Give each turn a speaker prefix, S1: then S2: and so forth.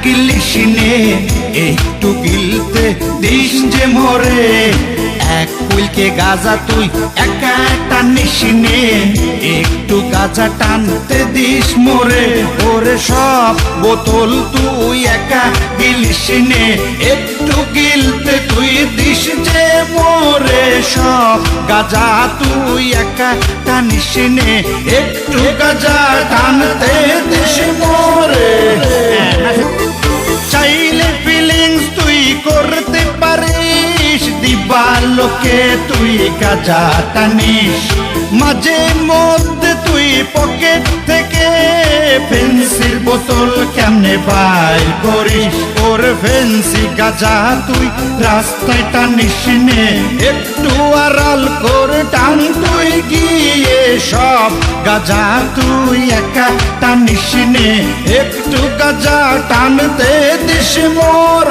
S1: গিলিস নে, একটু গিলতে দিস যে মোরে। এক কুলকে গাজা তুই একা টানিস নে, একটু গাজা টানতে দিস মোরে। ওরে সব বোতল তুই একা গিলিস নে, একটু গিলতে তুই দিস যে মোরে। সব গাজা তুই একা টানিস নে, একটু গাজা টানতে দিস মোরে। চাইলে ফিলিংস তুই করতে পারিস, দিবালোকে তুই গাজা টানিস। মাঝে মধ্যে তুই পকেট থেকে ফেন্সির বোতল কেমনে বাইর করিস। ওর ফেন্সি গাজা তুই রাস্তায় টানিস নে, একটু আড়াল করে টান তুই গিয়ে। সব গাজা তুই একা টানিস নে, একটু গাজা টানতে দিস মোর।